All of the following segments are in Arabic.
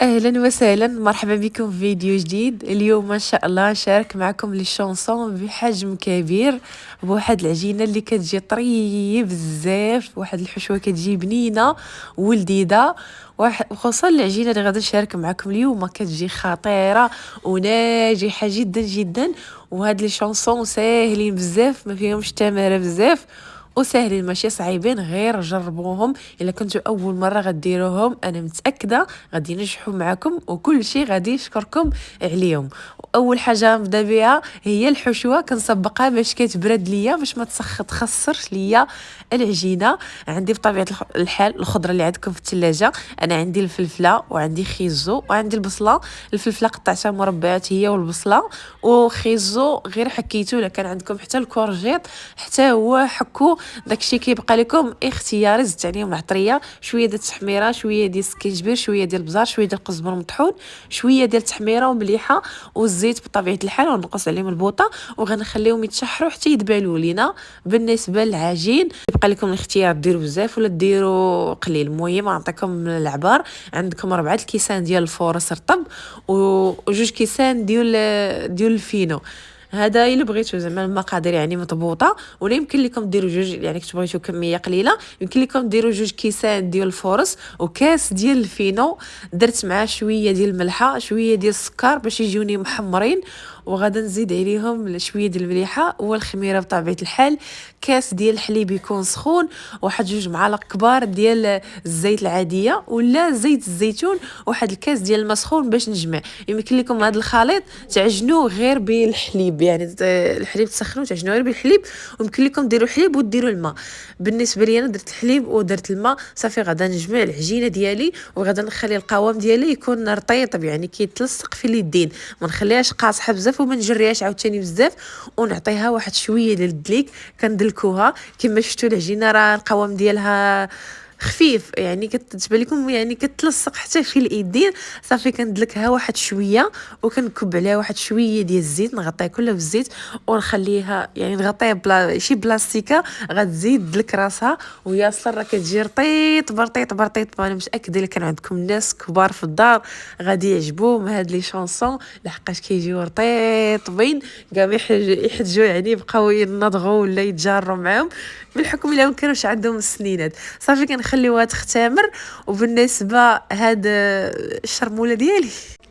اهلا وسهلا، مرحبا بكم في فيديو جديد. اليوم ان شاء الله نشارك معكم لي شونسون بحجم كبير بواحد العجينه اللي كتجي طريه بزاف، واحد الحشوه كتجي بنينه ولذيذه. وخصوصا العجينه اللي غادي نشارك معكم اليوم كتجي خطيره وناجحه جدا جدا. وهاد لي شونسون ساهلين بزاف، ما فيهمش تماره بزاف وسهلين، ماشي صعيبين، غير جربوهم. الا كنتو اول مره غديروهم انا متاكده غادي ينجحوا معكم وكل شيء غادي يشكركم عليهم. اول حاجه نبدا بها هي الحشوه، كنسبقها باش كتبرد ليا باش ما تخسرش ليا العجينه. عندي بطبيعه الحال الخضره اللي عندكم في الثلاجه. انا عندي الفلفله وعندي خيزو وعندي البصله. الفلفله قطعتها مربعات هي والبصله، وخيزو غير حكيتو. الا كان عندكم حتى الكورجيط حتى هو حكو. داكشي كيبقى لكم اختياري. زدت عليهم العطريه، شويه ديال التحميره، شويه ديال السكينجبير، شويه ديال البزار، شويه ديال القزبر مطحون، شويه ديال التحميره ومليحه والزيت بطبيعه الحال، ونقص عليهم البوطه وغنخليهم يتشحروا حتى يدبلوا لينا. بالنسبه للعجين يبقى لكم الاختيار، ديروا بزاف ولا ديروا قليل. المهم نعطيكم العبار. عندكم 4 كيسان ديال الفورص رطب وجوج كيسان ديال الفينو. هذا الا بغيتو زعما المقادير يعني مضبوطه. ولا يمكن لكم ديروا جوج، يعني كنتو بغيتو كميه قليله يمكن لكم ديروا 2 كيسان ديال الفورص وكاس ديال الفينو. درت معاه شويه ديال الملحه، شويه ديال السكر باش يجوني محمرين، وغادا نزيد عليهم شويه ديال المليحه والخميره بطبيعه الحال. كاس ديال الحليب يكون سخون، واحد 2 معالق كبار ديال الزيت العاديه ولا زيت الزيتون، واحد الكاس ديال الماء سخون باش نجمع. يمكن لكم هذا الخليط تعجنوه غير بالحليب، يعني الحليب تسخنوه تعجنوه غير بالحليب. ويمكن لكم ديروا حليب وديروا الماء. بالنسبه لي انا درت الحليب ودرت الماء صافي. غادا نجمع العجينه ديالي وغادا نخلي القوام ديالي يكون رطيب، يعني كيتلصق في اليدين، ما نخليهاش قاصحه بزاف وما نجريهاش عاوتاني بزاف. ونعطيها واحد شويه ديال الدليك، كندلكوها كما شفتوا. العجينه راه القوام ديالها خفيف، يعني كتبان لكم يعني كتلصق حتى في الايدين. صافي كندلكها واحد شويه وكنكب عليها واحد شويه ديال الزيت، نغطيها كلها بالزيت ونخليها يعني نغطيها بلا شي بلاستيكه غتزيد دلك راسها. ويا صار راه كتجي رطيط برطيط برطيط. انا متاكده الا كان عندكم ناس كبار في الدار غادي يعجبوهم هاد لي شونسون، لحقاش كيجيو رطيطبين كاع ما يحتاجوا يعني يبقاو ينضغوا ولا يتجاروا معاهم بالحكم الا ما كانوش عندهم السنينات. صافي كنخليوها تختمر. وبالنسبه هاد الشرموله ديالي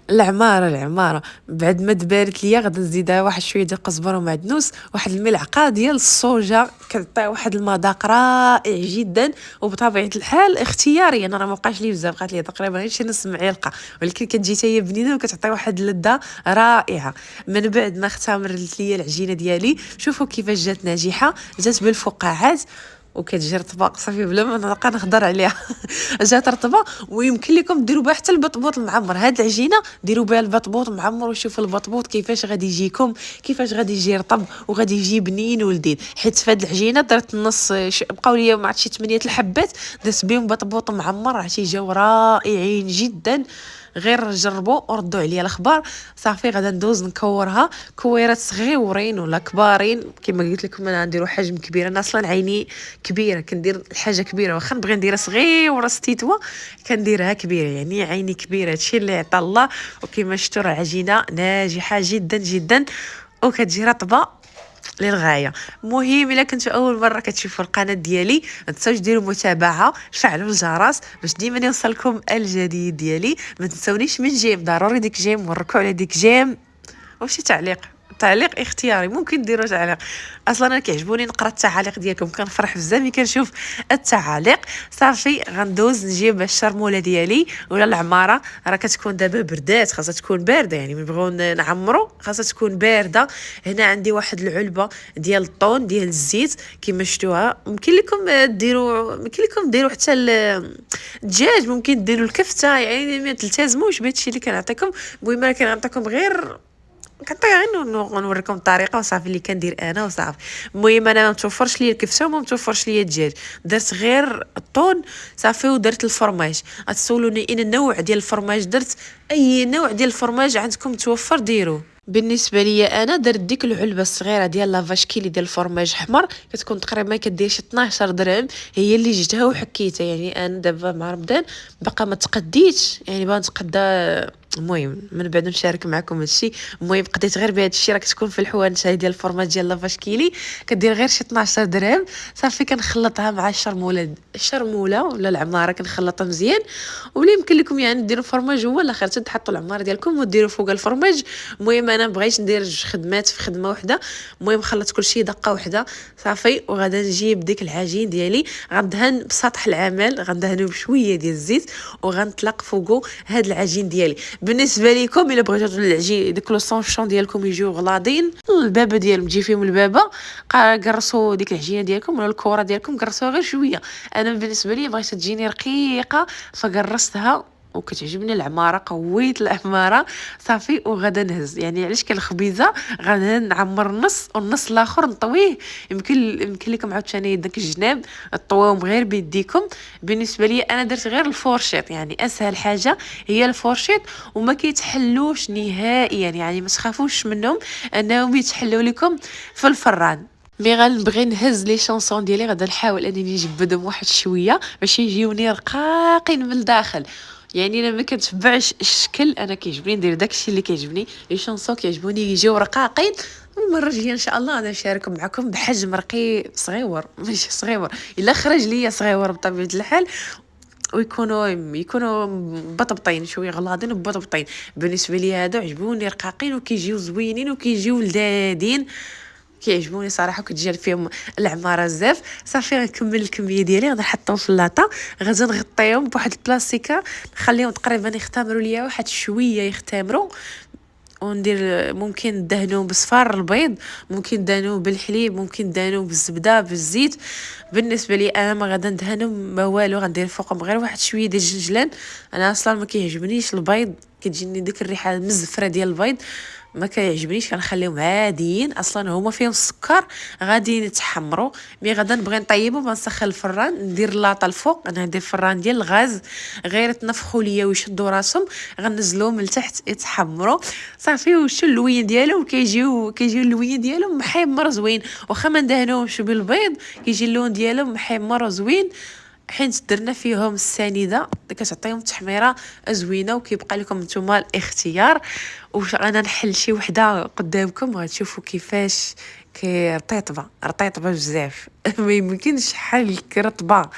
العماره بعد ما دبارت ليا غادي نزيدها واحد شويه ديال القزبره ومعدنوس، واحد الملعقه ديال الصوجا، كتعطي واحد المذاق رائع جدا. وبطبيعه الحال اختياري، انا راه ما بقاش لي بزاف، بقات لي تقريبا غير شي نص معلقه، ولكن كتجي حتى هي بنينه وكتعطي واحد اللذه رائعه. من بعد ما اختمرت ليا العجينه ديالي شوفوا كيفاش جات ناجحه، جات بالفقاعات وكتجي رطبه صافي بلا ما نبقى نهضر عليها. جات رطبه. ويمكن لكم ديروا بها حتى البطبوط المعمر. هاد العجينه ديروا بها البطبوط المعمر وشوفوا البطبوط كيفاش غادي يجيكم، كيفاش غادي يجي رطب وغادي يجي بنين ولذيذ. حيت في هاد العجينه درت نص بقاو لي ما عرفتش شي 8 الحبات درت بهم بطبوط معمر، عرفتي جاو رائعين جدا. غير جربوا وردوا عليا الاخبار. صافي غادا ندوز نكورها كويرات صغيورين ولا كبارين كما قلت لكم. انا نديروا حجم كبير، انا اصلا عيني كبيره كندير الحاجه كبيره، واخا نبغي نديرها صغيره ستيتوا كنديرها كبيره، يعني عيني كبيره. هادشي اللي عطا الله. وكما شفتوا العجينه ناجحه جدا جدا وكتجي رطبه للغايه. مهم الا كنتو اول مره كتشوفوا القناه ديالي ما تنساوش ديروا متابعه، فعلوا الجرس باش ديما يوصلكم الجديد ديالي. ما تنسونيش من جيم، ضروري ديك جيم وركوا على ديك جيم وشي تعليق اختياري. ممكن ديروا تعليق، اصلا انا كيعجبوني نقرا التعاليق ديالكم، كنفرح بزاف ملي كنشوف التعاليق. صافي غندوز نجيب الشرموله ديالي ولا العماره. راه كتكون دابا بردات، خاصها تكون بارده، يعني نبغيو نعمرو خاصها تكون بارده. هنا عندي واحد العلبه ديال الطون ديال الزيت كما شفتوها. ممكن لكم ديروا حتى الدجاج، ممكن ديروا الكفته، يعني ما تلتزموش بهادشي اللي كنعطيكم. المهم انا كنعطيكم غير كنطيق غير نوريكم الطريقه وصافي اللي كندير انا وصافي. المهم انا ما متوفرش ليا الكفته وما متوفرش ليا الدجاج، درت غير الطون صافي. ودرت الفرماج. غتسولوني ان النوع ديال الفرماج درت، اي نوع ديال الفرماج عندكم متوفر ديروه. بالنسبه لي انا درت ديك العلبه الصغيره ديال لافاش كيلي ديال الفرماج احمر، كتكون تقريبا كدير شي 12 درهم، هي اللي جبتها وحكيتها. يعني انا دابا مع رمضان باقا ما تقديتش، يعني باغا نتقدى. المهم من بعد نشارك معكم هادشي. المهم قضيت غير بهذا الشيء، راه كتكون في الحوانت هذه ديال الفرماج ديال لافاش كيلي، كدير غير شي 12 درهم. صافي كنخلطها مع الشرموله ولا العماره، كنخلطها مزيان. ولا يمكن لكم يعني ديروا فرماج هو الاخر، تحطوا العماره ديالكم وديروا فوق الفرماج. المهم انا بغيت ندير جوج خدمات في خدمه واحده. المهم خلطت كلشي دقه واحده صافي، وغادا نجيب ديك العجين ديالي، غندهن بسطح العمل، غندهنو بشويه ديال الزيت، وغنطلق فوقو هاد العجين ديالي. بالنسبه ليكم الا بغيتو العجين ديك لو سونشون ديالكم يجيو غلاضين، البابه ديالهم تجي فيهم البابه، قرصوا ديك العجينه ديالكم ولا الكره ديالكم، قرصوها غير شويه. انا بالنسبه لي بغيت تجيني رقيقه فقرصتها، وكتعجبني العماره، قويت العماره صافي. وغادا نهز، يعني علاش كالخبيزه غادا نعمر النص والنص الاخر نطويه. يمكن لكم عاوتاني داك الجناب طووهم غير بيديكم. بالنسبه لي انا درت غير الفورشيط، يعني اسهل حاجه هي الفورشيط، وما كيتحلوش نهائيا، يعني ما تخافوش منهم انهم يتحلوا لكم في الفران. مي غنبغي نهز لي شونسون ديالي، غادا نحاول انني نجبدهم واحد شويه باش يجيوني رقاقين من الداخل. يعني انا ما كنتبعش الشكل، انا كيعجبني ندير داكشي اللي كيعجبني. لي شونسون كيعجبوني يجيو رقاقين. المره الجايه ان شاء الله غادي نشارك معكم بحجم رقيق صغيور، ماشي صغيور الا خرج ليا صغيور بطبيعه الحال، ويكونوا بطبطين شويه غلاضين وبطبطين. بالنسبه لي هادو عجبوني رقاقين وكيجيو زوينين وكيجيو لذاذين، كيعجبوني صراحه، وكتجي فيهم العماره بزاف. صافي غنكمل الكميه ديالي، غادي نحطهم في اللاطه، غادي نغطيهم بواحد البلاستيكه، نخليهم تقريبا يختمروا ليا واحد شويه يختمروا. وندير ممكن ندهنو بصفار البيض، ممكن ندهنو بالحليب، ممكن ندهنو بالزبده بالزيت. بالنسبه لي انا ما غادا ندهنو ما والو، غندير فوقهم غير واحد شويه ديال الجنجلان. انا اصلا ما كيعجبنيش البيض، كتجيني ديك الريحه المزفره ديال البيض، ما كيعجبنيش، كنخليهم عاديين. اصلا هما فيهم السكر غادي يتحمروا. مي غادا نبغي نطيبهم، غنسخن الفران، ندير اللاطه الفوق، انا عندي الفران ديال الغاز، غير تنفخوا ليا ويشدوا راسهم، غنزلوهم لتحت يتحمروا صافي. وشو اللوين ديالهم كيجيو اللوين ديالهم محمر زوين، واخا ما ندهنوهمش بالبيض كيجي اللون ديالهم محمر زوين، حيت درنا فيهم السنيده كتعطيهم تحميره زوينه. وكيبقى لكم نتوما الاختيار. واش انا نحل شي وحده قدامكم غتشوفوا كيفاش رطيطبه بزاف ما يمكنش حل رطبه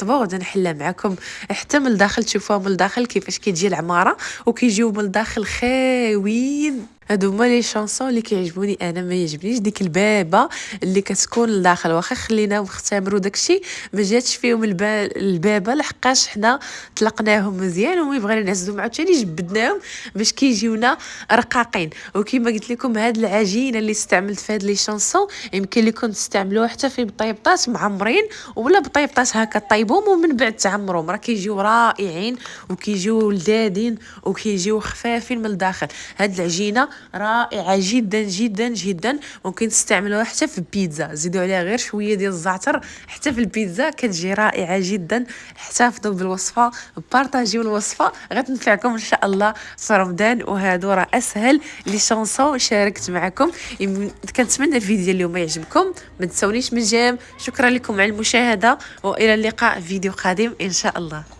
وغادي نحلها معكم حتى من الداخل، تشوفوها من الداخل كيفاش كتجي العماره، وكيجيو من الداخل خاويين. هادو هما لي شانسون اللي كيعجبوني انا. ما يعجبنيش ديك البابه اللي كتكون لداخل، واخا خليناهم يختمروا داكشي ما جاتش فيهم البابه، لحقاش حنا طلقناهم مزيان ومي بغينا نعزلهم عاوتاني جبدناهم باش كيجيونا رقاقين. وكما قلت لكم هاد العجينه اللي استعملت في هاد لي شانسون يمكن لكم تستعملوها حتى في بطيبطات معمرين، ولا بطيبطات هكا طيبهم ومن بعد تعمروهم، راه كيجيو رائعين وكيجيو لذاذين وكيجيو خفافين من الداخل. هاد العجينه رائعه جدا جدا جدا، ممكن تستعملوها حتى في البيتزا، زيدوا عليها غير شويه ديال الزعتر، حتى في البيتزا كتجي رائعه جدا. احتفظوا بالوصفه، بارطاجيو الوصفه، غتنفعكم ان شاء الله في رمضان. وهادو راه اسهل لي شانسون شاركت معكم. كنتمنى الفيديو اليوم يعجبكم، ما تنسونيش من جيم. شكرا لكم على المشاهده، والى اللقاء في فيديو قادم ان شاء الله.